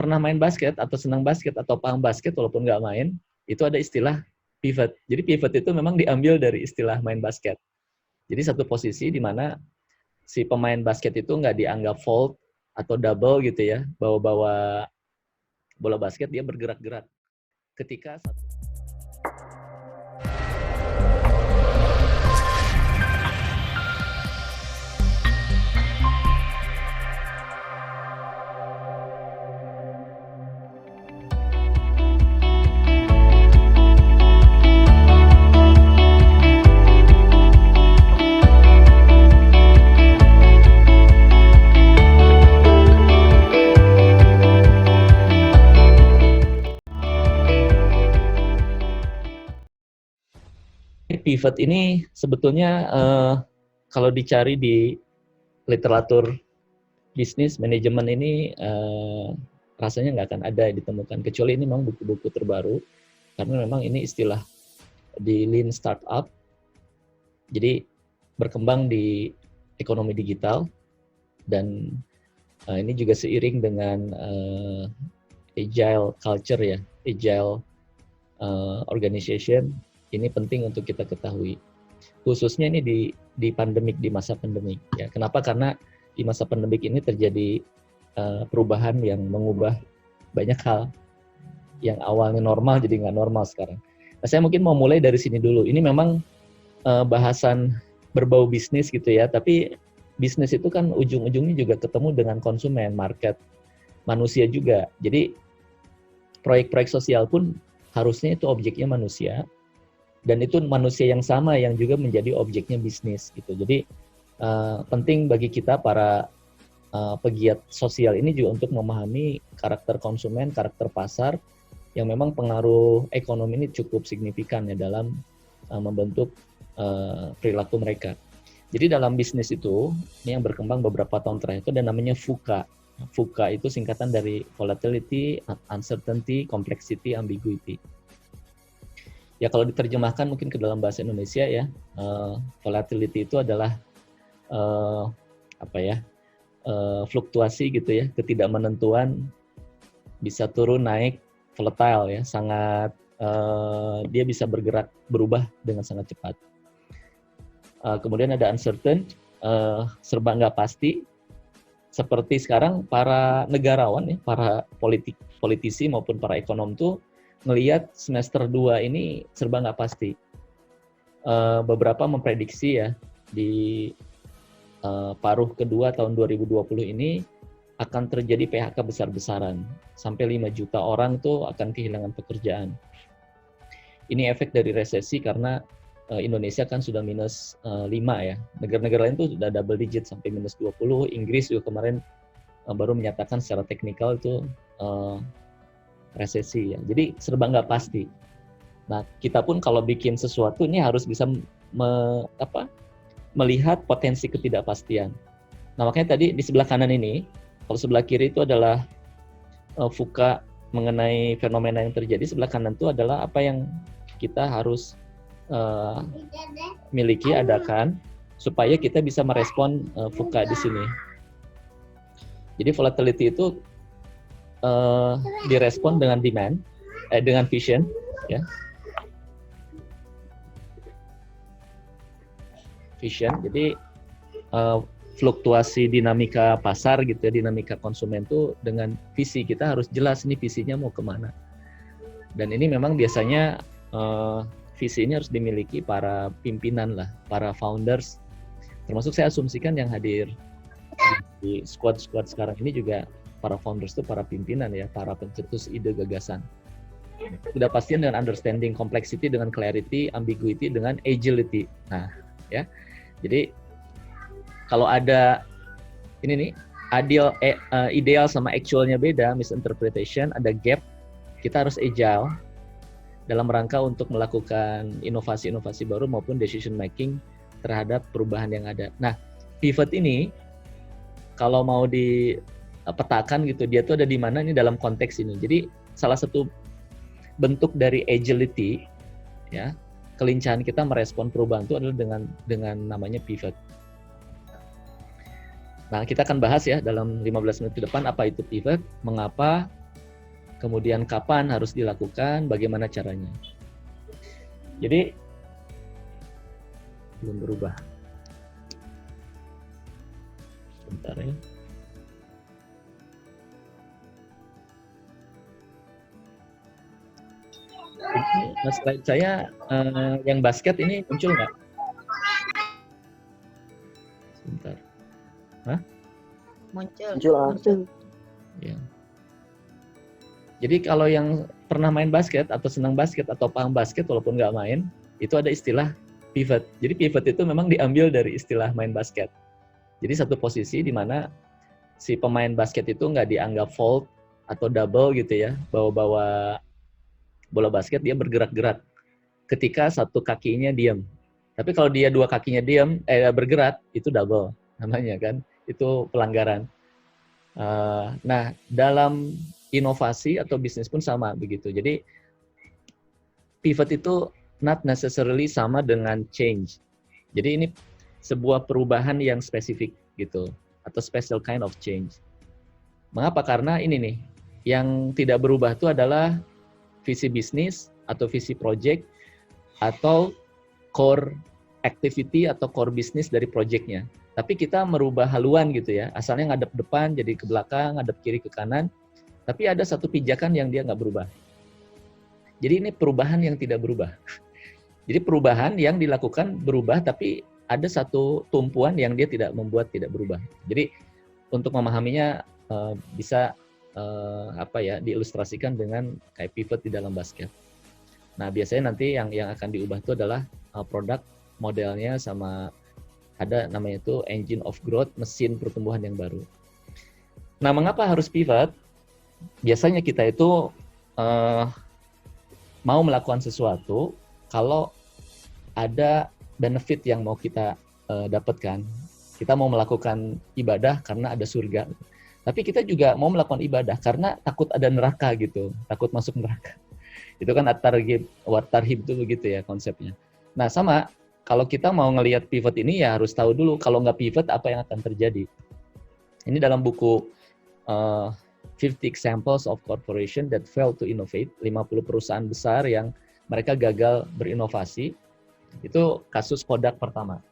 pernah main basket atau senang basket atau paham basket walaupun nggak main, itu ada istilah pivot. Jadi pivot itu memang diambil dari istilah main basket. Jadi satu posisi di mana si pemain basket itu nggak dianggap fold atau double gitu ya, bawa-bawa bola basket, dia bergerak-gerak. Ketika satu pivot ini sebetulnya kalau dicari di literatur bisnis manajemen ini rasanya nggak akan ada ditemukan, kecuali ini memang buku-buku terbaru, karena memang ini istilah di lean startup, jadi berkembang di ekonomi digital, dan ini juga seiring dengan agile culture ya, agile organization, ini penting untuk kita ketahui. Khususnya ini di pandemik, di masa pandemik ya. Kenapa? Karena di masa pandemik ini terjadi perubahan yang mengubah banyak hal yang awalnya normal jadi nggak normal sekarang. Nah, saya mungkin mau mulai dari sini dulu. Ini memang bahasan berbau bisnis gitu ya, tapi bisnis itu kan ujung-ujungnya juga ketemu dengan konsumen, market, manusia juga. Jadi proyek-proyek sosial pun harusnya itu objeknya manusia, dan itu manusia yang sama yang juga menjadi objeknya bisnis gitu. Jadi penting bagi kita para pegiat sosial ini juga untuk memahami karakter konsumen, karakter pasar yang memang pengaruh ekonomi ini cukup signifikan ya dalam membentuk perilaku mereka. Jadi dalam bisnis itu, ini yang berkembang beberapa tahun terakhir itu ada namanya VUCA. VUCA itu singkatan dari volatility, uncertainty, complexity, ambiguity. Ya kalau diterjemahkan mungkin ke dalam bahasa Indonesia ya, volatility itu adalah fluktuasi gitu ya, ketidakmenentuan, bisa turun naik, volatile ya, sangat dia bisa berubah dengan sangat cepat. Kemudian ada uncertain, serba nggak pasti. Seperti sekarang para negarawan ya, para politisi maupun para ekonom tuh ngelihat semester 2 ini serba nggak pasti. Beberapa memprediksi ya di paruh kedua tahun 2020 ini akan terjadi PHK besar-besaran. Sampai 5 juta orang tuh akan kehilangan pekerjaan. Ini efek dari resesi karena Indonesia kan sudah minus 5 ya. Negara-negara lain tuh sudah double digit sampai minus 20. Inggris juga kemarin baru menyatakan secara teknikal itu resesi ya. Jadi serba nggak pasti. Nah, kita pun kalau bikin sesuatu ini harus bisa melihat potensi ketidakpastian. Nah, makanya tadi di sebelah kanan ini, kalau sebelah kiri itu adalah VUCA mengenai fenomena yang terjadi, sebelah kanan itu adalah apa yang kita harus miliki, adakan, supaya kita bisa merespon VUCA di sini. Jadi volatility itu direspon dengan demand, dengan vision, ya. Vision, jadi fluktuasi dinamika pasar gitu ya, dinamika konsumen tuh dengan visi, kita harus jelas nih visinya mau kemana. Dan ini memang biasanya visi ini harus dimiliki para pimpinan lah, para founders, termasuk saya asumsikan yang hadir di squad sekarang ini juga para founders itu para pimpinan ya, para pencetus ide gagasan. Sudah pastian dengan understanding complexity, dengan clarity, ambiguity, dengan agility. Nah, ya. Jadi kalau ada ini nih, ideal sama actualnya beda, misinterpretation, ada gap, kita harus agile dalam rangka untuk melakukan inovasi-inovasi baru maupun decision making terhadap perubahan yang ada. Nah, pivot ini kalau mau dipetakan gitu, dia tuh ada di mana nih dalam konteks ini. Jadi salah satu bentuk dari agility ya, kelincahan kita merespon perubahan itu adalah dengan namanya pivot. Nah, kita akan bahas ya dalam 15 menit ke depan apa itu pivot, mengapa kemudian kapan harus dilakukan, bagaimana caranya. Jadi belum berubah. Bentar ya. Ini slide saya yang basket ini muncul nggak? Sebentar. Hah? Muncul. Ya. Jadi kalau yang pernah main basket atau senang basket atau paham basket walaupun nggak main, itu ada istilah pivot. Jadi pivot itu memang diambil dari istilah main basket. Jadi satu posisi di mana si pemain basket itu nggak dianggap fold atau double gitu ya, bawa-bawa bola basket, dia bergerak-gerak ketika satu kakinya diam. Tapi kalau dia dua kakinya diam, bergerak, itu double namanya kan, itu pelanggaran. Nah, dalam inovasi atau bisnis pun sama begitu. Jadi pivot itu not necessarily sama dengan change. Jadi ini sebuah perubahan yang spesifik gitu, atau special kind of change. Mengapa? Karena ini nih, yang tidak berubah itu adalah visi bisnis atau visi project atau core activity atau core bisnis dari projectnya. Tapi kita merubah haluan gitu ya, asalnya ngadep depan jadi ke belakang, ngadep kiri ke kanan, tapi ada satu pijakan yang dia nggak berubah. Jadi ini perubahan yang tidak berubah. Jadi perubahan yang dilakukan berubah, tapi ada satu tumpuan yang dia tidak membuat tidak berubah. Jadi untuk memahaminya bisa diilustrasikan dengan kayak pivot di dalam basket. Nah biasanya nanti yang akan diubah itu adalah produk modelnya, sama ada namanya itu engine of growth, mesin pertumbuhan yang baru. Nah mengapa harus pivot? Biasanya kita itu mau melakukan sesuatu kalau ada benefit yang mau kita dapatkan. Kita mau melakukan ibadah karena ada surga. Tapi kita juga mau melakukan ibadah karena takut ada neraka gitu, takut masuk neraka. Itu kan at-targhib wa tarhib itu begitu ya konsepnya. Nah sama, kalau kita mau ngelihat pivot ini ya harus tahu dulu kalau nggak pivot apa yang akan terjadi. Ini dalam buku 50 Examples of Corporation that Failed to Innovate, 50 perusahaan besar yang mereka gagal berinovasi. Itu kasus Kodak pertama.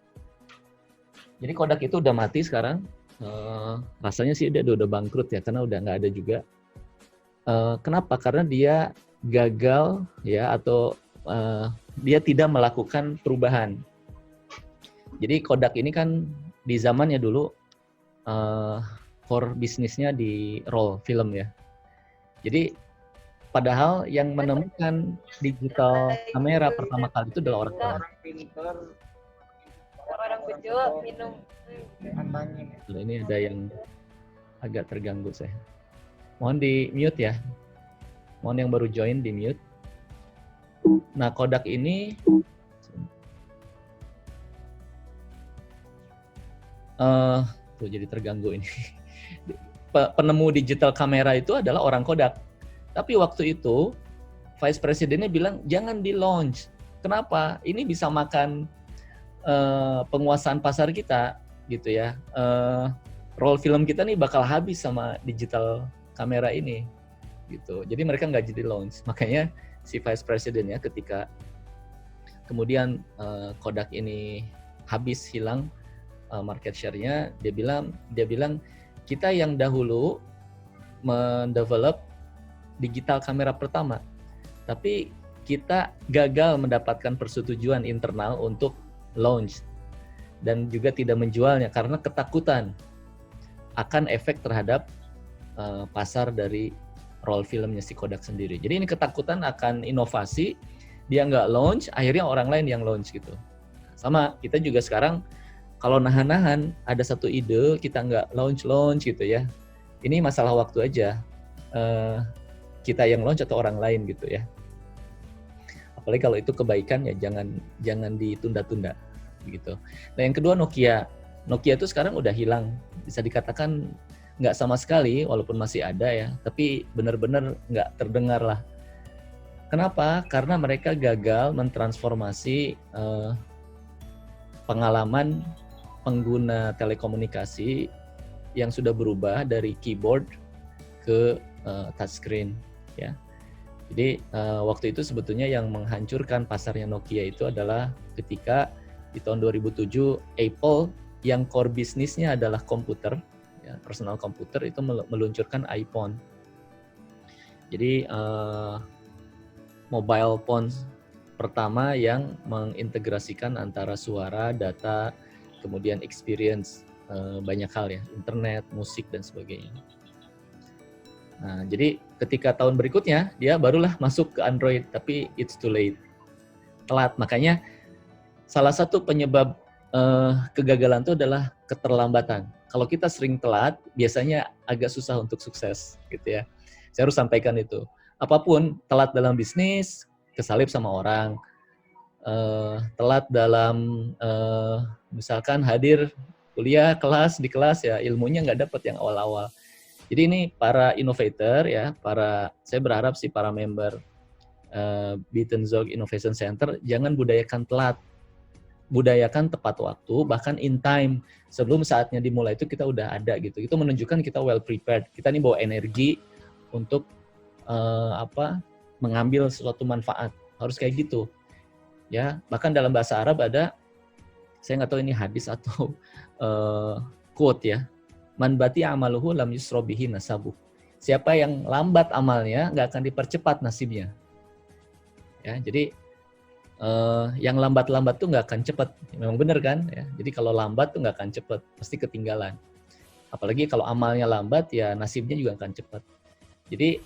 Jadi Kodak itu udah mati sekarang. Rasanya sih dia udah bangkrut ya, karena udah nggak ada juga. Kenapa? Karena dia gagal ya, atau dia tidak melakukan perubahan. Jadi Kodak ini kan di zamannya dulu core bisnisnya di roll film ya. Jadi padahal yang menemukan digital kamera pertama kali itu adalah orang Kodak. Orang bejo minum. Ini ada yang agak terganggu saya. Mohon di mute ya. Mohon yang baru join di mute. Nah Kodak ini tuh jadi terganggu ini. Penemu digital kamera itu adalah orang Kodak. Tapi waktu itu Vice Presidennya bilang jangan di launch. Kenapa? Ini bisa makan penguasaan pasar kita gitu ya. Roll film kita nih bakal habis sama digital kamera ini gitu. Jadi mereka nggak jadi launch. Makanya si Vice Presidennya ketika kemudian Kodak ini habis hilang market share-nya, dia bilang kita yang dahulu mendevelop digital kamera pertama, tapi kita gagal mendapatkan persetujuan internal untuk launch dan juga tidak menjualnya karena ketakutan akan efek terhadap pasar dari roll filmnya si Kodak sendiri. Jadi ini ketakutan akan inovasi, dia nggak launch, akhirnya orang lain yang launch gitu. Sama kita juga sekarang kalau nahan-nahan ada satu ide kita nggak launch gitu ya. Ini masalah waktu aja. Kita yang launch atau orang lain gitu ya. Apalagi kalau itu kebaikan ya jangan ditunda-tunda gitu. Nah yang kedua Nokia itu sekarang udah hilang, bisa dikatakan nggak sama sekali walaupun masih ada ya, tapi benar-benar nggak terdengar lah. Kenapa? Karena mereka gagal mentransformasi pengalaman pengguna telekomunikasi yang sudah berubah dari keyboard ke touchscreen. ya. Jadi waktu itu sebetulnya yang menghancurkan pasarnya Nokia itu adalah ketika di tahun 2007 Apple yang core bisnisnya adalah komputer, ya, personal komputer itu meluncurkan iPhone. Jadi mobile phone pertama yang mengintegrasikan antara suara, data, kemudian experience, banyak hal ya, internet, musik dan sebagainya. Nah, jadi ketika tahun berikutnya dia barulah masuk ke Android, tapi it's too late, telat. Makanya salah satu penyebab kegagalan itu adalah keterlambatan. Kalau kita sering telat, biasanya agak susah untuk sukses, gitu ya. Saya harus sampaikan itu. Apapun telat dalam bisnis, kesalip sama orang, telat dalam misalkan hadir kuliah di kelas ya ilmunya nggak dapat yang awal-awal. Jadi ini para innovator ya, saya berharap sih para member Beatonzorg Innovation Center jangan budayakan telat, budayakan tepat waktu, bahkan in time. Sebelum saatnya dimulai itu kita udah ada gitu. Itu menunjukkan kita well prepared. Kita nih bawa energi untuk mengambil suatu manfaat. Harus kayak gitu. Ya, bahkan dalam bahasa Arab ada, saya nggak tahu ini hadis atau quote ya. Man bati amaluhu lam yusrobihi nasabuh. Siapa yang lambat amalnya nggak akan dipercepat nasibnya. Ya, jadi yang lambat-lambat tuh nggak akan cepat. Memang benar kan? Ya. Jadi kalau lambat tuh nggak akan cepat, pasti ketinggalan. Apalagi kalau amalnya lambat, ya nasibnya juga akan cepat. Jadi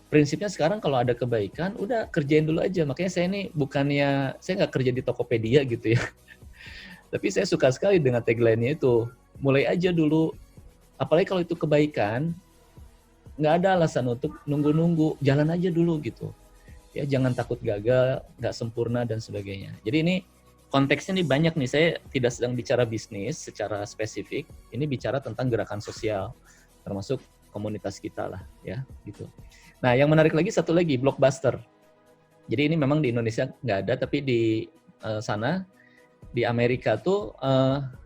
prinsipnya sekarang kalau ada kebaikan, udah kerjain dulu aja. Makanya saya ini saya nggak kerja di Tokopedia gitu ya. Tapi saya suka sekali dengan tagline-nya itu. Mulai aja dulu. Apalagi kalau itu kebaikan, nggak ada alasan untuk nunggu-nunggu. Jalan aja dulu gitu. Ya jangan takut gagal, nggak sempurna dan sebagainya. Jadi ini konteksnya nih banyak nih. Saya tidak sedang bicara bisnis secara spesifik. Ini bicara tentang gerakan sosial, termasuk komunitas kita lah, ya gitu. Nah, yang menarik lagi satu lagi, Blockbuster. Jadi ini memang di Indonesia nggak ada, tapi di sana di Amerika tuh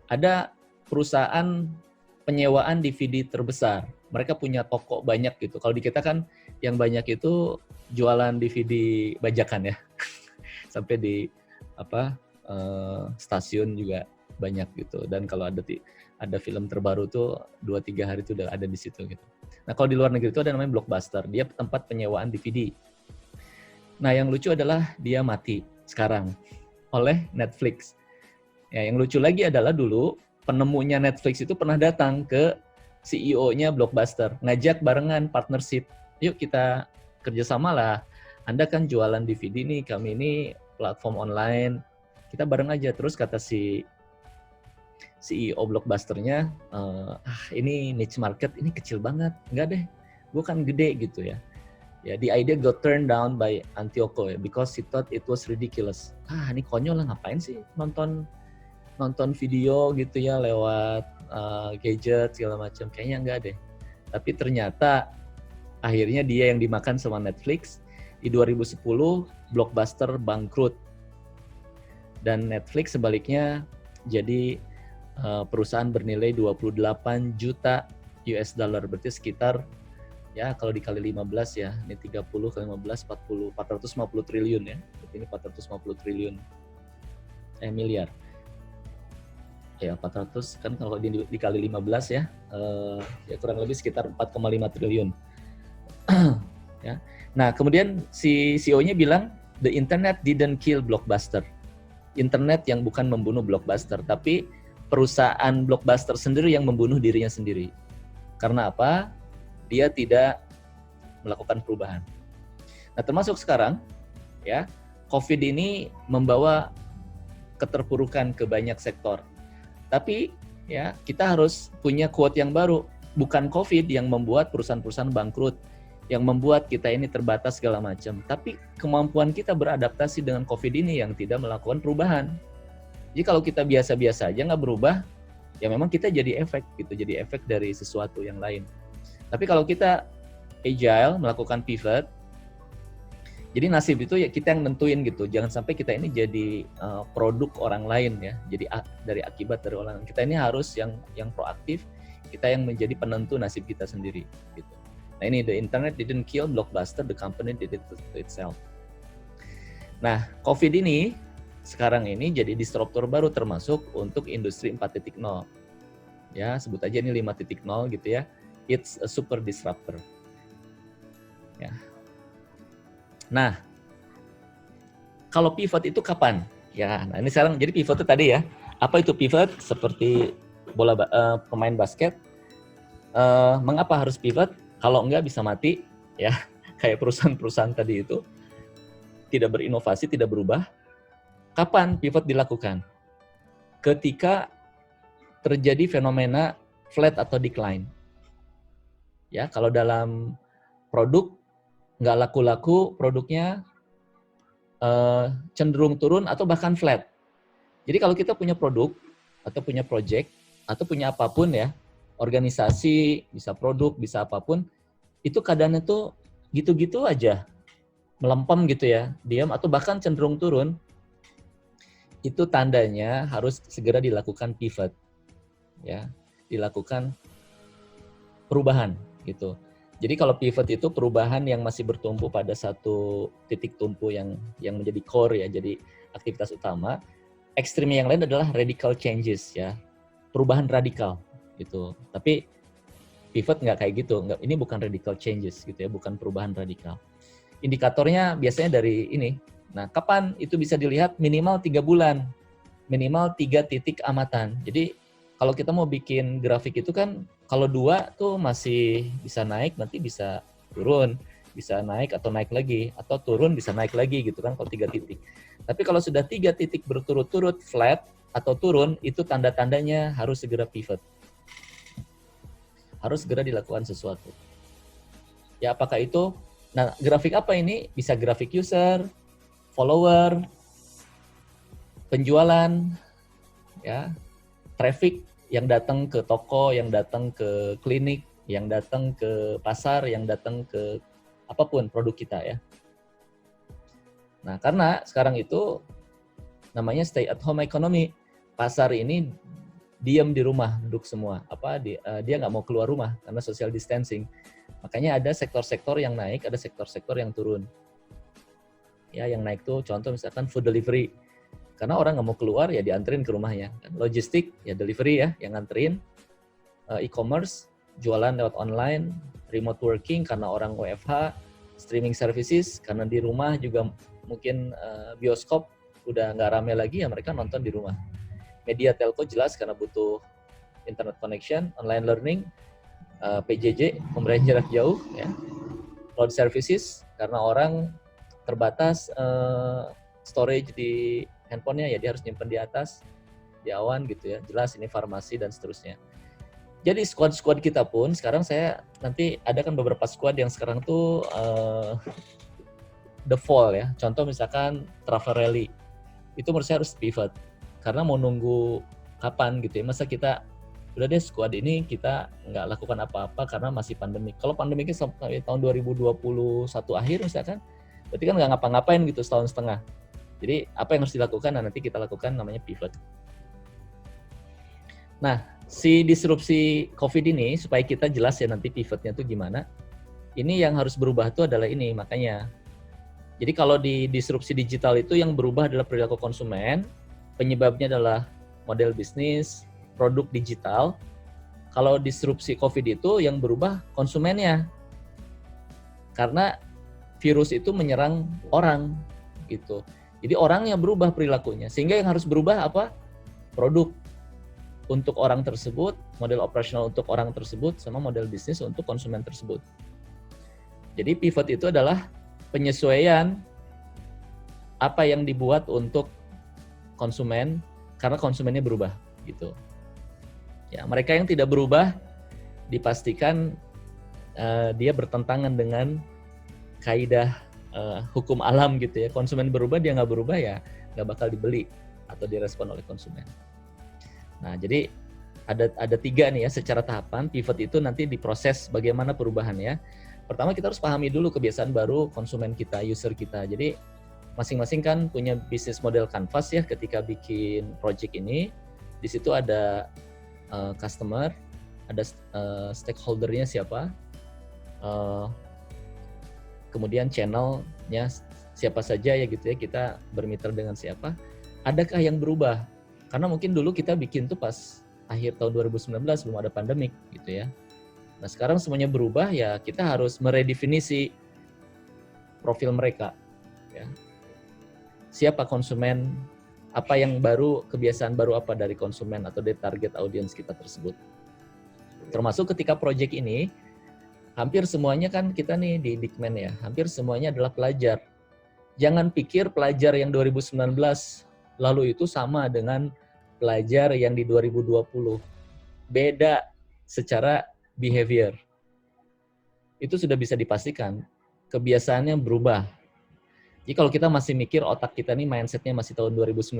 ada perusahaan penyewaan DVD terbesar. Mereka punya toko banyak gitu. Kalau di kita kan yang banyak itu jualan DVD bajakan ya. Sampai di stasiun juga banyak gitu. Dan kalau ada film terbaru tuh 2-3 hari itu udah ada di situ gitu. Nah, kalau di luar negeri itu ada namanya Blockbuster. Dia tempat penyewaan DVD. Nah, yang lucu adalah dia mati sekarang oleh Netflix. Ya, yang lucu lagi adalah dulu penemunya Netflix itu pernah datang ke CEO-nya Blockbuster, ngajak barengan partnership. Yuk kita kerjasama lah. Anda kan jualan DVD nih, kami ini platform online. Kita bareng aja. Terus kata si CEO Blockbuster-nya, ini niche market, ini kecil banget. Enggak deh, gue kan gede gitu ya. Ya, the idea got turned down by Antioko ya, because he thought it was ridiculous. Ini konyol lah, ngapain sih nonton video gitu ya lewat gadget segala macam. Kayaknya enggak deh. Tapi ternyata akhirnya dia yang dimakan sama Netflix. Di 2010 Blockbuster bangkrut. Dan Netflix sebaliknya jadi perusahaan bernilai 28 juta US dollar, berarti sekitar ya kalau dikali 15 ya, ini 30 kali 15 450 triliun ya. Berarti ini 450 triliun miliar. Ya 400 kan kalau dikali 15 ya, ya kurang lebih sekitar 4,5 triliun. Ya. Nah, kemudian si CEO-nya bilang the internet didn't kill Blockbuster. Internet yang bukan membunuh Blockbuster, tapi perusahaan Blockbuster sendiri yang membunuh dirinya sendiri. Karena apa? Dia tidak melakukan perubahan. Nah, termasuk sekarang ya, COVID ini membawa keterpurukan ke banyak sektor. Tapi ya, kita harus punya quote yang baru. Bukan COVID yang membuat perusahaan-perusahaan bangkrut, yang membuat kita ini terbatas segala macam. Tapi kemampuan kita beradaptasi dengan COVID ini yang tidak melakukan perubahan. Jadi kalau kita biasa-biasa aja nggak berubah, ya memang kita jadi efek gitu, jadi efek dari sesuatu yang lain. Tapi kalau kita agile, melakukan pivot, jadi nasib itu ya kita yang nentuin gitu. Jangan sampai kita ini jadi produk orang lain ya. Jadi dari akibat dari orang lain. Kita ini harus yang proaktif, kita yang menjadi penentu nasib kita sendiri gitu. Nah ini, the internet didn't kill Blockbuster, the company did it to itself. Nah, COVID ini sekarang ini jadi disruptor baru termasuk untuk industri 4.0. Ya, sebut aja ini 5.0 gitu ya. It's a super disruptor. Ya. Nah, kalau pivot itu kapan? Ya, nah ini sekarang jadi pivot itu tadi ya. Apa itu pivot? Seperti pemain basket. Mengapa harus pivot? Kalau enggak bisa mati, ya. Kayak perusahaan-perusahaan tadi itu tidak berinovasi, tidak berubah. Kapan pivot dilakukan? Ketika terjadi fenomena flat atau decline. Ya, kalau dalam produk nggak laku-laku, produknya cenderung turun atau bahkan flat. Jadi kalau kita punya produk atau punya project atau punya apapun ya, organisasi, bisa produk, bisa apapun, itu keadaannya tuh gitu-gitu aja, melempem gitu ya, diam atau bahkan cenderung turun, itu tandanya harus segera dilakukan pivot, ya, dilakukan perubahan gitu. Jadi kalau pivot itu perubahan yang masih bertumpu pada satu titik tumpu yang menjadi core ya, jadi aktivitas utama. Ekstrimnya yang lain adalah radical changes ya, perubahan radikal gitu. Tapi pivot nggak kayak gitu, ini bukan radical changes gitu ya, bukan perubahan radikal. Indikatornya biasanya dari ini. Nah, kapan itu bisa dilihat? Minimal 3 bulan, minimal 3 titik amatan. Jadi kalau kita mau bikin grafik itu kan, kalau 2 tuh masih bisa naik, nanti bisa turun, bisa naik atau naik lagi, atau turun bisa naik lagi gitu kan kalau 3 titik. Tapi kalau sudah 3 titik berturut-turut flat atau turun, itu tanda-tandanya harus segera pivot. Harus segera dilakukan sesuatu. Ya apakah itu? Nah, grafik apa ini? Bisa grafik user, follower, penjualan, ya, traffic yang datang ke toko, yang datang ke klinik, yang datang ke pasar, yang datang ke apapun produk kita ya. Nah, karena sekarang itu namanya stay at home economy. Pasar ini diam di rumah, duduk semua. Dia nggak mau keluar rumah karena social distancing. Makanya ada sektor-sektor yang naik, ada sektor-sektor yang turun. Ya, yang naik tuh contoh misalkan food delivery. Karena orang nggak mau keluar ya dianterin ke rumahnya. Logistik ya delivery ya yang nganterin. E-commerce, jualan lewat online, remote working karena orang WFH, streaming services karena di rumah juga mungkin bioskop udah nggak rame lagi ya mereka nonton di rumah. Media telco jelas karena butuh internet connection, online learning, PJJ, pembelajaran jarak jauh, ya. Cloud services karena orang terbatas storage di handphonenya ya dia harus nyimpen di atas, di awan gitu ya. Jelas ini farmasi dan seterusnya. Jadi squad kita pun sekarang saya nanti ada kan beberapa squad yang sekarang tuh the fall ya. Contoh misalkan travel rally itu menurut saya harus pivot karena mau nunggu kapan gitu ya. Masa kita udah deh squad ini kita nggak lakukan apa-apa karena masih pandemi. Kalau pandemiknya sampai tahun 2021 akhir misalkan, berarti kan nggak ngapa-ngapain gitu setahun setengah. Jadi apa yang harus dilakukan? Nah, nanti kita lakukan namanya pivot. Nah, si disrupsi COVID ini supaya kita jelas ya nanti pivotnya tuh gimana. Ini yang harus berubah itu adalah ini makanya. Jadi kalau di disrupsi digital itu yang berubah adalah perilaku konsumen, penyebabnya adalah model bisnis, produk digital. Kalau disrupsi COVID itu yang berubah konsumennya. Karena virus itu menyerang orang gitu. Jadi orangnya berubah perilakunya. Sehingga yang harus berubah apa? Produk untuk orang tersebut, model operasional untuk orang tersebut, sama model bisnis untuk konsumen tersebut. Jadi pivot itu adalah penyesuaian apa yang dibuat untuk konsumen karena konsumennya berubah gitu. Ya, mereka yang tidak berubah dipastikan dia bertentangan dengan kaidah hukum alam gitu ya. Konsumen berubah, dia nggak berubah ya nggak bakal dibeli atau direspon oleh konsumen. Nah, jadi ada 3 nih ya secara tahapan. Pivot itu nanti diproses bagaimana perubahannya. Pertama kita harus pahami dulu kebiasaan baru konsumen kita, user kita. Jadi masing-masing kan punya bisnis model canvas ya ketika bikin project ini. Di situ ada customer, ada stakeholder-nya siapa, kemudian channelnya siapa saja ya gitu ya, kita bermitra dengan siapa. Adakah yang berubah? Karena mungkin dulu kita bikin tuh pas akhir tahun 2019 belum ada pandemik gitu ya. Nah sekarang semuanya berubah ya, kita harus meredefinisi profil mereka ya. Siapa konsumen, apa yang baru, kebiasaan baru apa dari konsumen atau dari target audience kita tersebut. Termasuk ketika project ini, hampir semuanya kan kita nih di Dikmen ya, hampir semuanya adalah pelajar. Jangan pikir pelajar yang 2019 lalu itu sama dengan pelajar yang di 2020. Beda secara behavior. Itu sudah bisa dipastikan, kebiasaannya berubah. Jadi kalau kita masih mikir otak kita nih mindsetnya masih tahun 2019,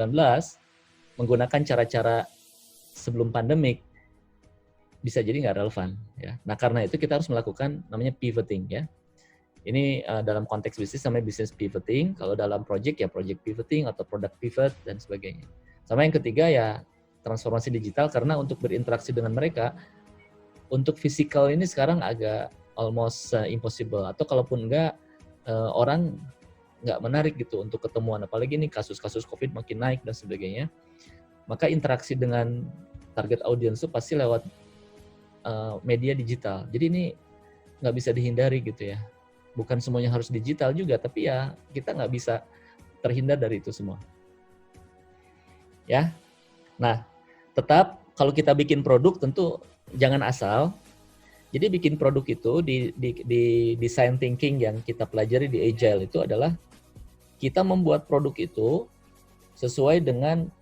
menggunakan cara-cara sebelum pandemik, bisa jadi nggak relevan. Ya. Nah karena itu kita harus melakukan namanya pivoting ya. Ini dalam konteks bisnis namanya business pivoting, kalau dalam project ya project pivoting atau product pivot dan sebagainya. Sama yang ketiga ya transformasi digital, karena untuk berinteraksi dengan mereka, untuk physical ini sekarang agak almost impossible, atau kalaupun enggak, orang nggak menarik gitu untuk ketemuan, apalagi nih kasus-kasus COVID makin naik dan sebagainya. Maka interaksi dengan target audience itu pasti lewat media digital. Jadi ini nggak bisa dihindari gitu ya. Bukan semuanya harus digital juga, tapi ya kita nggak bisa terhindar dari itu semua. Ya, nah tetap kalau kita bikin produk tentu jangan asal. Jadi bikin produk itu di design thinking yang kita pelajari di Agile itu adalah kita membuat produk itu sesuai dengan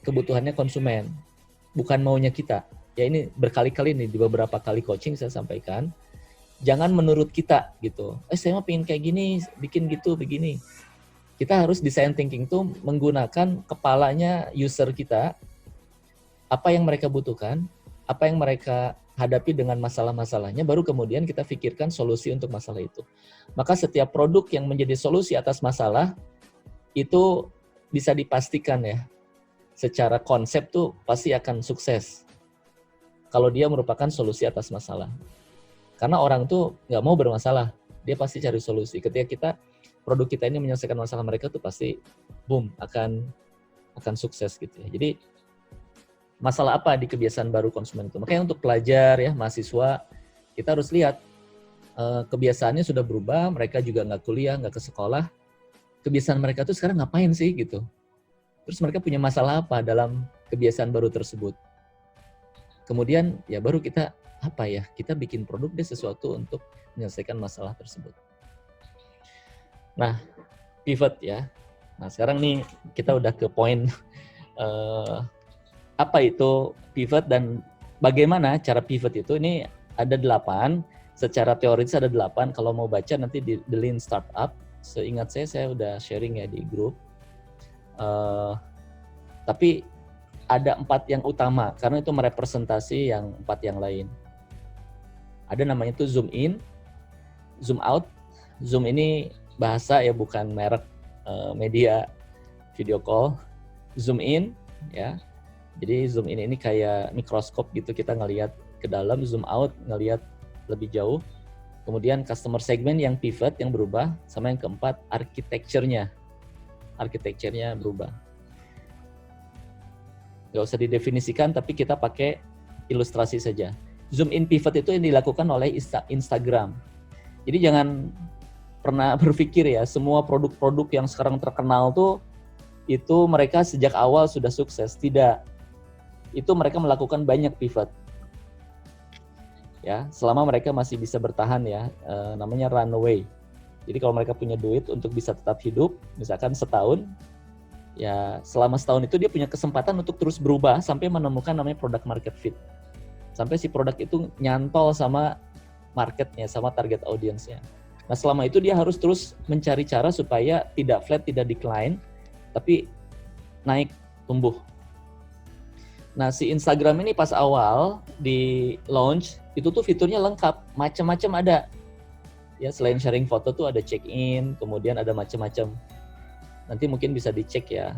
kebutuhannya konsumen, bukan maunya kita. Ya ini berkali-kali nih di beberapa kali coaching saya sampaikan, jangan menurut kita gitu. Saya mau pengen kayak gini, bikin gitu, begini. Kita harus design thinking tuh menggunakan kepalanya user kita, apa yang mereka butuhkan, apa yang mereka hadapi dengan masalah-masalahnya, baru kemudian kita pikirkan solusi untuk masalah itu. Maka setiap produk yang menjadi solusi atas masalah, itu bisa dipastikan ya, secara konsep tuh pasti akan sukses. Kalau dia merupakan solusi atas masalah. Karena orang tuh nggak mau bermasalah, dia pasti cari solusi. Ketika kita, produk kita ini menyelesaikan masalah mereka tuh pasti, boom, akan sukses gitu ya. Jadi, masalah apa di kebiasaan baru konsumen itu? Makanya untuk pelajar ya, mahasiswa, kita harus lihat kebiasaannya sudah berubah, mereka juga nggak kuliah, nggak ke sekolah. Kebiasaan mereka tuh sekarang ngapain sih gitu? Terus mereka punya masalah apa dalam kebiasaan baru tersebut? Kemudian ya baru kita apa ya, kita bikin produk deh sesuatu untuk menyelesaikan masalah tersebut. Nah, pivot ya. Nah sekarang nih kita udah ke poin apa itu pivot dan bagaimana cara pivot itu. Ini ada 8, secara teoritis ada 8, kalau mau baca nanti di The Lean Startup. Seingat saya udah sharing ya di grup. Tapi ada 4 yang utama, karena itu merepresentasi yang 4 yang lain. Ada namanya itu zoom in, zoom out. Zoom ini bahasa ya, bukan merek media video call. Zoom in ya. Jadi zoom in ini kayak mikroskop gitu, kita ngelihat ke dalam. Zoom out ngelihat lebih jauh. Kemudian customer segment yang pivot, yang berubah. Sama yang keempat architecture-nya. Architecture-nya berubah. Nggak usah didefinisikan, tapi kita pakai ilustrasi saja. Zoom in pivot itu yang dilakukan oleh Instagram. Jadi jangan pernah berpikir ya, semua produk-produk yang sekarang terkenal tuh, itu mereka sejak awal sudah sukses. Tidak. Itu mereka melakukan banyak pivot. Ya, selama mereka masih bisa bertahan ya, namanya runway. Jadi kalau mereka punya duit untuk bisa tetap hidup, misalkan setahun, ya selama setahun itu dia punya kesempatan untuk terus berubah sampai menemukan namanya product market fit. Sampai si produk itu nyantol sama marketnya, sama target audience-nya. Nah selama itu dia harus terus mencari cara supaya tidak flat, tidak decline, tapi naik, tumbuh. Nah si Instagram ini pas awal di launch, itu tuh fiturnya lengkap, macam-macam ada. Ya selain sharing foto tuh ada check-in, kemudian ada macam-macam. Nanti mungkin bisa dicek ya,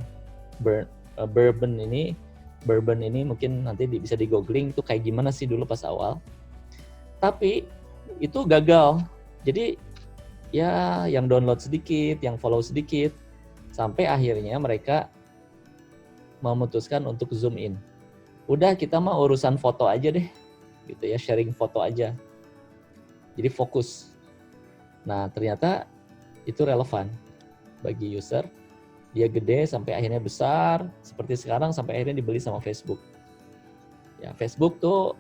Bourbon ini mungkin nanti bisa di googling itu kayak gimana sih dulu pas awal. Tapi itu gagal. Jadi ya yang download sedikit, yang follow sedikit, sampai akhirnya mereka memutuskan untuk zoom in. Udah kita mah urusan foto aja deh, gitu ya, sharing foto aja. Jadi fokus. Nah ternyata itu relevan bagi user. Dia gede sampai akhirnya besar, seperti sekarang sampai akhirnya dibeli sama Facebook. Ya Facebook tuh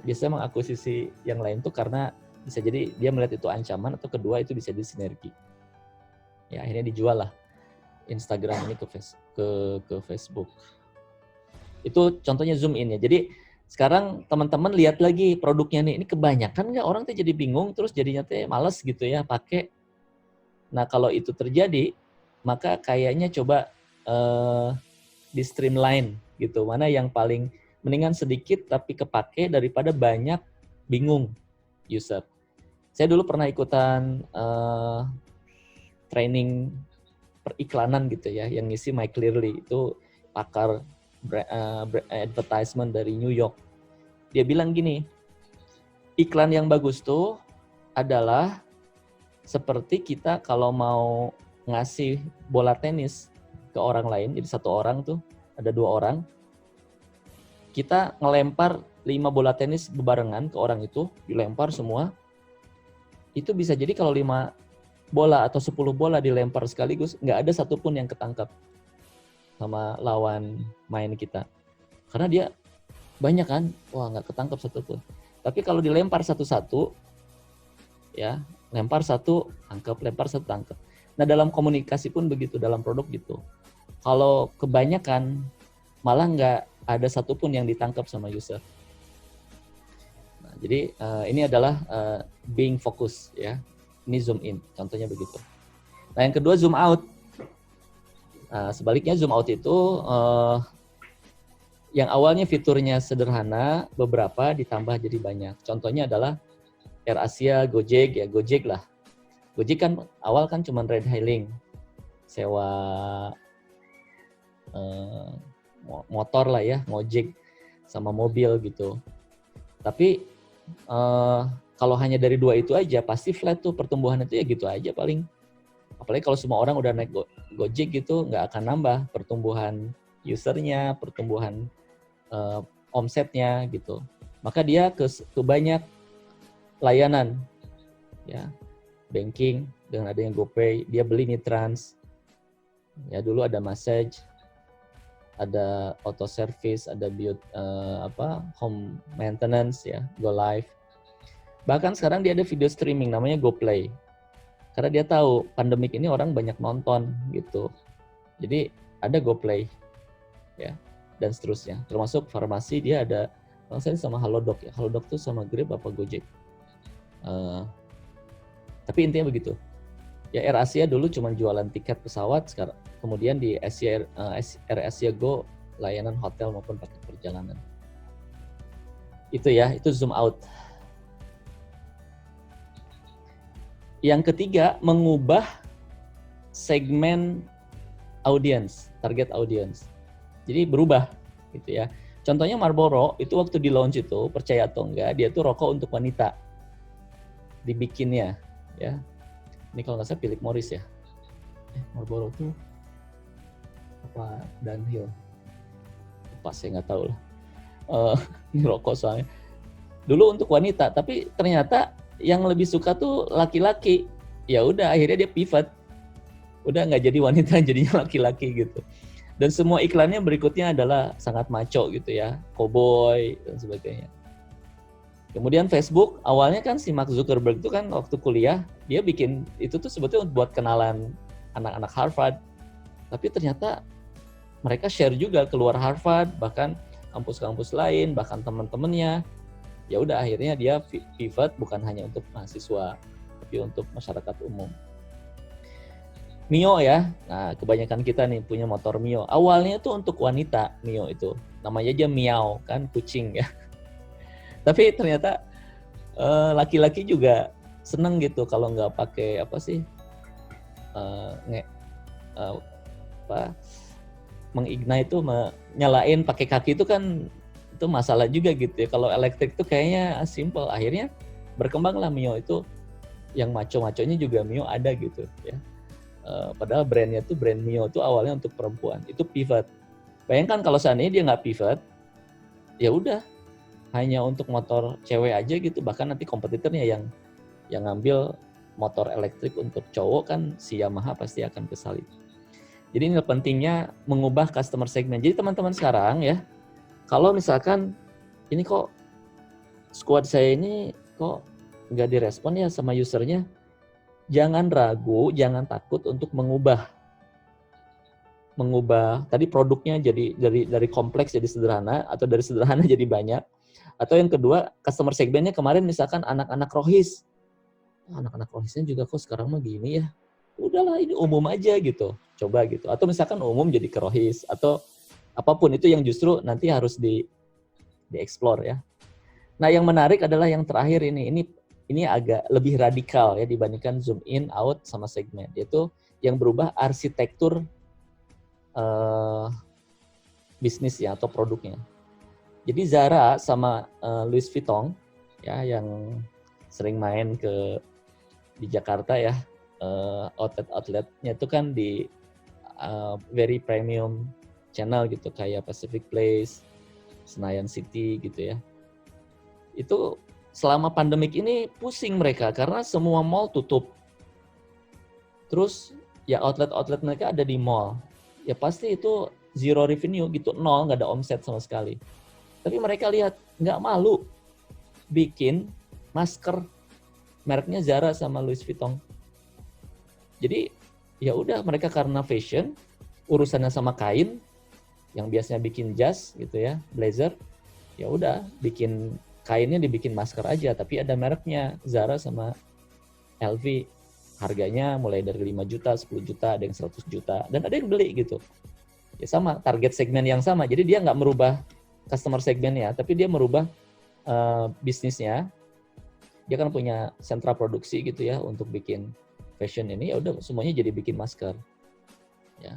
biasanya mengakuisisi yang lain tuh karena bisa jadi dia melihat itu ancaman, atau kedua itu bisa jadi sinergi. Ya akhirnya dijual lah Instagram ini ke Facebook. Itu contohnya zoom in ya. Jadi sekarang teman-teman lihat lagi produknya nih, ini kebanyakan nggak orang tuh jadi bingung, terus jadinya tuh males gitu ya pakai. Nah kalau itu terjadi, maka kayaknya coba di streamline gitu, mana yang paling mendingan sedikit tapi kepake daripada banyak bingung user. Saya dulu pernah ikutan training periklanan gitu ya, yang ngisi My Clearly, itu pakar advertisement dari New York. Dia bilang gini, iklan yang bagus tuh adalah seperti kita kalau mau ngasih bola tenis ke orang lain, jadi satu orang tuh, ada 2 orang, kita ngelempar 5 bola tenis bebarengan ke orang itu, dilempar semua, itu bisa jadi kalau 5 bola atau 10 bola dilempar sekaligus, nggak ada satupun yang ketangkap sama lawan main kita. Karena dia banyak kan, wah nggak ketangkap satupun. Tapi kalau dilempar satu-satu, ya lempar satu, tangkap, lempar satu, tangkap. Nah dalam komunikasi pun begitu, dalam produk gitu. Kalau kebanyakan, malah nggak ada satupun yang ditangkap sama user. Nah, jadi ini adalah being focus ya. Ini zoom in, contohnya begitu. Nah yang kedua zoom out. Sebaliknya zoom out itu yang awalnya fiturnya sederhana, beberapa ditambah jadi banyak. Contohnya adalah AirAsia, Gojek ya, Gojek lah. Gojek kan awal kan cuma ride hailing, sewa motor lah ya, ngojek sama mobil gitu. Tapi kalau hanya dari 2 itu aja pasti flat tuh pertumbuhan itu ya gitu aja paling. Apalagi kalau semua orang udah naik Gojek gitu, nggak akan nambah pertumbuhan usernya, pertumbuhan omsetnya gitu. Maka dia ke banyak layanan ya, banking dengan adanya GoPay, dia beli Nitrans. Ya dulu ada massage, ada auto service, ada home maintenance ya, Go Live. Bahkan sekarang dia ada video streaming namanya GoPlay. Karena dia tahu pandemik ini orang banyak nonton gitu. Jadi ada GoPlay ya, dan seterusnya. Termasuk farmasi dia ada, saya sama Halodoc ya. Halodoc tuh sama Grab apa Gojek. Tapi intinya begitu. Ya AirAsia dulu cuma jualan tiket pesawat, sekarang kemudian di AirAsia Go layanan hotel maupun paket perjalanan. Itu ya, itu zoom out. Yang ketiga, mengubah segmen audience, target audience. Jadi berubah gitu ya. Contohnya Marlboro itu waktu di launch itu, percaya atau enggak, dia tuh rokok untuk wanita. Dibikinnya ya. Ini kalau nggak salah Philip Morris ya. Marlboro tuh apa Dunhill. Pas saya nggak tahu lah. Ini rokok soalnya. Dulu untuk wanita, tapi ternyata yang lebih suka tuh laki-laki. Ya udah akhirnya dia pivot. Udah nggak jadi wanita, jadinya laki-laki gitu. Dan semua iklannya berikutnya adalah sangat macho gitu ya, cowboy dan sebagainya. Kemudian Facebook, awalnya kan si Mark Zuckerberg itu kan waktu kuliah, dia bikin itu tuh sebetulnya buat kenalan anak-anak Harvard. Tapi ternyata mereka share juga keluar Harvard, bahkan kampus-kampus lain, bahkan teman-temannya. Ya udah akhirnya dia pivot bukan hanya untuk mahasiswa, tapi untuk masyarakat umum. Mio ya, nah kebanyakan kita nih punya motor Mio. Awalnya tuh untuk wanita Mio itu, namanya aja Miao kan, kucing ya. Tapi ternyata laki-laki juga seneng gitu kalau nggak pakai apa sih, mengignite itu nyalain pakai kaki itu kan itu masalah juga gitu ya. Kalau elektrik tuh kayaknya simple. Akhirnya Berkembanglah Mio itu, yang maco-maconya juga Mio ada gitu ya. Padahal brandnya tuh brand Mio tuh awalnya untuk perempuan, itu pivot. Bayangkan kalau seandainya dia nggak pivot, ya udah hanya untuk motor cewek aja gitu, bahkan nanti kompetitornya yang ngambil motor elektrik untuk cowok kan si Yamaha pasti akan kesal itu. Jadi ini pentingnya mengubah customer segment. Jadi teman-teman sekarang ya, kalau misalkan ini kok squad saya ini kok nggak direspon ya sama usernya, jangan ragu, jangan takut untuk mengubah tadi produknya jadi dari kompleks jadi sederhana, atau dari sederhana jadi banyak. Atau yang kedua, customer segmentnya kemarin misalkan anak-anak rohis. Anak-anak rohisnya juga kok sekarang mah gini ya. Udahlah ini umum aja gitu. Coba gitu. Atau misalkan umum jadi ke rohis. Atau apapun itu yang justru nanti harus di-explore ya. Nah yang menarik adalah yang terakhir ini. Ini agak lebih radikal ya dibandingkan zoom in, out, sama segmen. Yaitu yang berubah arsitektur bisnis ya atau produknya. Jadi Zara sama Louis Vuitton ya yang sering main di Jakarta ya, outletnya itu kan di very premium channel gitu kayak Pacific Place, Senayan City gitu ya. Itu selama pandemik ini pusing mereka karena semua mall tutup. Terus ya outlet mereka ada di mall. Ya pasti itu zero revenue gitu, nol, nggak ada omset sama sekali. Tapi mereka lihat, nggak malu bikin masker mereknya Zara sama Louis Vuitton. Jadi ya udah mereka karena fashion, urusannya sama kain, yang biasanya bikin jas gitu ya, blazer, ya udah bikin kainnya dibikin masker aja, tapi ada mereknya Zara sama LV. Harganya mulai dari 5 juta, 10 juta, ada yang 100 juta, dan ada yang beli gitu. Ya sama, target segmen yang sama. Jadi dia nggak merubah customer segmennya, tapi dia merubah bisnisnya. Dia kan punya sentra produksi gitu ya untuk bikin fashion ini, ya udah semuanya jadi bikin masker. Ya.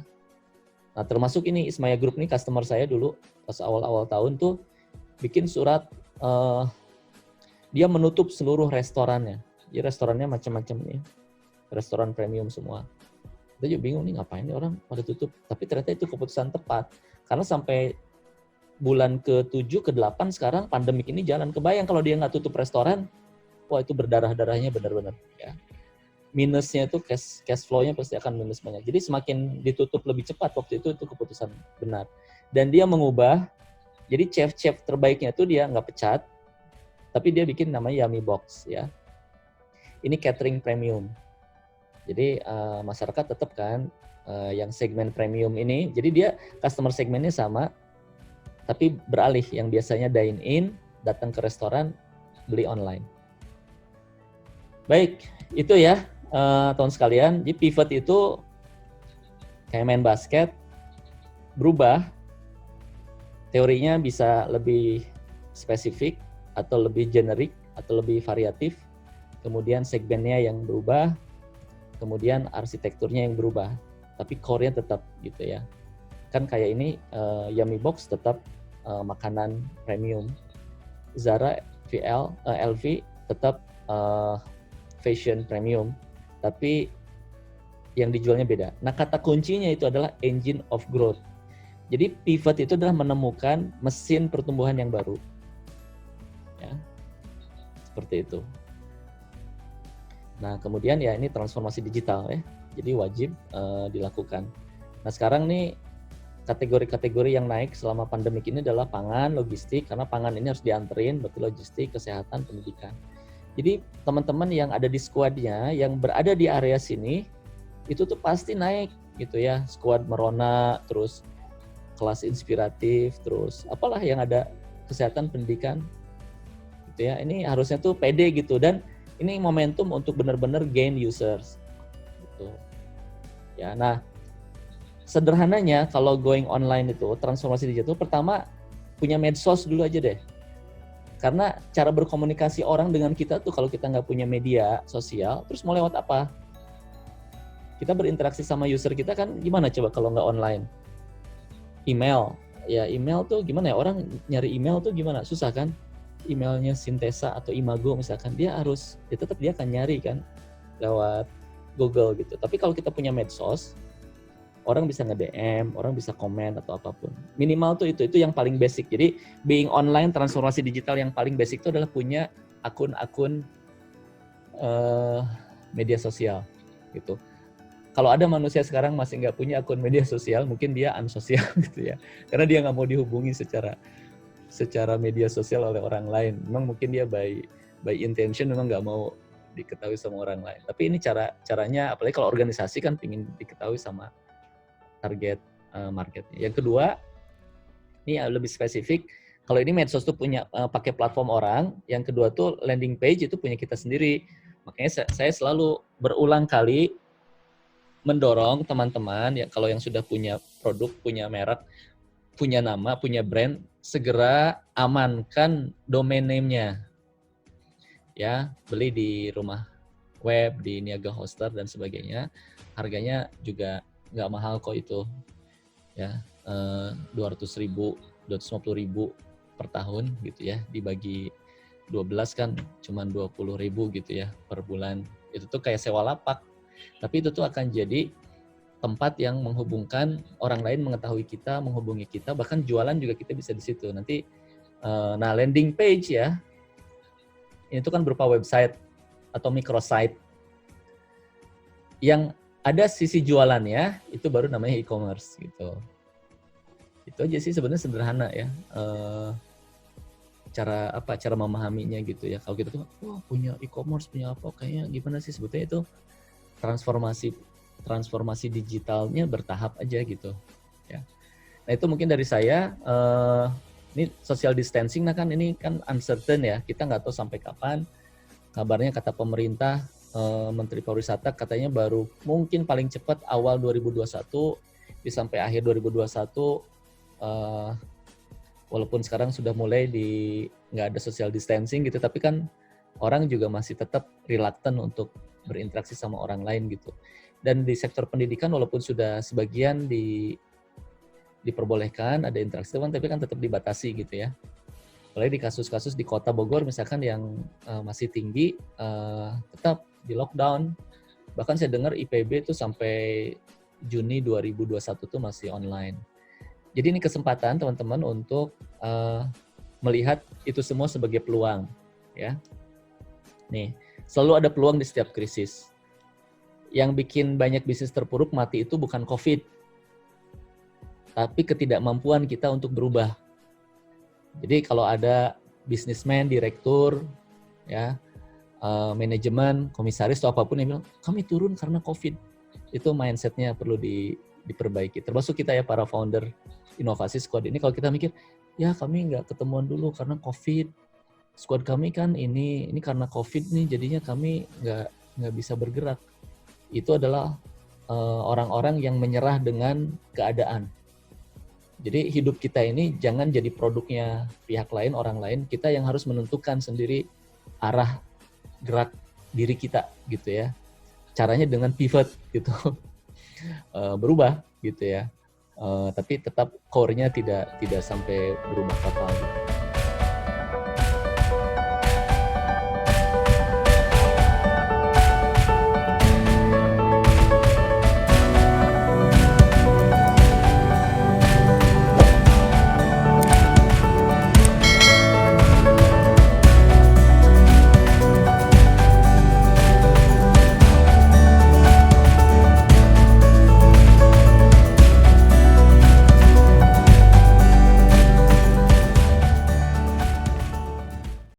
Nah, termasuk ini Ismaya Group nih, customer saya dulu pas awal-awal tahun tuh bikin surat, dia menutup seluruh restorannya. Jadi restorannya macam-macam nih. Restoran premium semua. Kita juga bingung nih ngapain nih orang pada tutup. Tapi ternyata itu keputusan tepat. Karena sampai bulan ke-7, ke-8 sekarang pandemik ini jalan. Kebayang kalau dia nggak tutup restoran, wah itu berdarah-darahnya benar-benar. Ya. Minusnya itu cash flow-nya pasti akan minus banyak. Jadi semakin ditutup lebih cepat waktu itu keputusan benar. Dan dia mengubah, jadi chef-chef terbaiknya itu dia nggak pecat, tapi dia bikin namanya Yummy Box. Ya. Ini catering premium. Jadi masyarakat tetap kan yang segmen premium ini, jadi dia customer segmennya sama, tapi beralih yang biasanya dine in, datang ke restoran, beli online. Baik, itu ya teman sekalian. Jadi pivot itu kayak main basket, berubah, teorinya bisa lebih spesifik, atau lebih generik, atau lebih variatif, kemudian segmennya yang berubah, kemudian arsitekturnya yang berubah, tapi core-nya tetap gitu ya. Kan kayak ini Yummy Box tetap makanan premium, Zara LV tetap fashion premium, tapi yang dijualnya beda. Nah kata kuncinya itu adalah engine of growth. Jadi pivot itu adalah menemukan mesin pertumbuhan yang baru, ya seperti itu. Nah kemudian ya ini transformasi digital ya, jadi wajib dilakukan. Nah sekarang nih kategori-kategori yang naik selama pandemik ini adalah pangan, logistik, karena pangan ini harus dianterin, berarti logistik, kesehatan, pendidikan. Jadi teman-teman yang ada di squadnya, yang berada di area sini, itu tuh pasti naik gitu ya, squad Merona, terus kelas inspiratif, terus apalah yang ada kesehatan, pendidikan, gitu ya. Ini harusnya tuh pede gitu, dan ini momentum untuk benar-benar gain users, gitu. Ya, nah sederhananya kalau going online itu transformasi digital, pertama punya medsos dulu aja deh. Karena cara berkomunikasi orang dengan kita tuh kalau kita nggak punya media sosial, terus mau lewat apa? Kita berinteraksi sama user kita kan gimana coba kalau nggak online? Email, ya email tuh gimana ya, orang nyari email tuh gimana? Susah kan? emailnya Sintesa atau Imago misalkan, dia tetap dia akan nyari kan lewat Google gitu. Tapi kalau kita punya medsos, orang bisa nge-DM, orang bisa komen atau apapun. Minimal tuh itu yang paling basic. Jadi being online, transformasi digital yang paling basic itu adalah punya akun-akun media sosial gitu. Kalau ada manusia sekarang masih nggak punya akun media sosial, mungkin dia unsosial gitu ya. Karena dia nggak mau dihubungi secara media sosial oleh orang lain. Memang mungkin dia by intention memang nggak mau diketahui sama orang lain. Tapi ini caranya, apalagi kalau organisasi kan ingin diketahui sama target marketnya. Yang kedua, ini lebih spesifik. Kalau ini medsos tuh punya pakai platform orang. Yang kedua tuh landing page itu punya kita sendiri. Makanya saya selalu berulang kali mendorong teman-teman ya, kalau yang sudah punya produk, punya merek, punya nama, punya brand, segera amankan domain name-nya. Ya, beli di rumah web, di Niaga Hoster dan sebagainya. Harganya juga nggak mahal kok itu. Ya, 200.000, 250.000 per tahun gitu ya, dibagi 12 kan cuma 20.000 gitu ya per bulan. Itu tuh kayak sewa lapak. Tapi itu tuh akan jadi tempat yang menghubungkan orang lain mengetahui kita, menghubungi kita, bahkan jualan juga kita bisa di situ. Nanti, nah landing page ya, ini tuh kan berupa website atau microsite yang ada sisi jualannya, itu baru namanya e-commerce gitu. Itu aja sih sebenarnya sederhana ya, cara memahaminya gitu ya. Kalau kita tuh, wah punya e-commerce, punya apa, kayaknya gimana sih sebetulnya itu transformasi digitalnya bertahap aja gitu ya. Nah itu mungkin dari saya. Ini social distancing, nah kan ini kan uncertain ya, kita nggak tahu sampai kapan. Kabarnya kata pemerintah, Menteri Pariwisata katanya baru mungkin paling cepat awal 2021 sampai akhir 2021. Walaupun sekarang sudah mulai nggak ada social distancing gitu, tapi kan orang juga masih tetap reluctant untuk berinteraksi sama orang lain gitu. Dan di sektor pendidikan walaupun sudah sebagian diperbolehkan ada interaksi teman, tapi kan tetap dibatasi gitu ya. Apalagi di kasus-kasus di Kota Bogor misalkan yang masih tinggi, tetap di lockdown. Bahkan saya dengar IPB itu sampai Juni 2021 tuh masih online. Jadi ini kesempatan teman-teman untuk melihat itu semua sebagai peluang ya. Nih, selalu ada peluang di setiap krisis. Yang bikin banyak bisnis terpuruk mati itu bukan COVID, tapi ketidakmampuan kita untuk berubah. Jadi kalau ada bisnismen, direktur, ya, manajemen, komisaris atau apapun yang bilang kami turun karena COVID, itu mindsetnya perlu diperbaiki. Termasuk kita ya para founder Inovasi Squad ini, kalau kita mikir ya kami nggak ketemuan dulu karena COVID, squad kami kan ini karena COVID nih jadinya kami nggak bisa bergerak. Itu adalah orang-orang yang menyerah dengan keadaan. Jadi hidup kita ini jangan jadi produknya pihak lain, orang lain. Kita yang harus menentukan sendiri arah gerak diri kita gitu ya. Caranya dengan pivot gitu, berubah gitu ya. Tapi tetap core-nya tidak sampai berubah total. Gitu.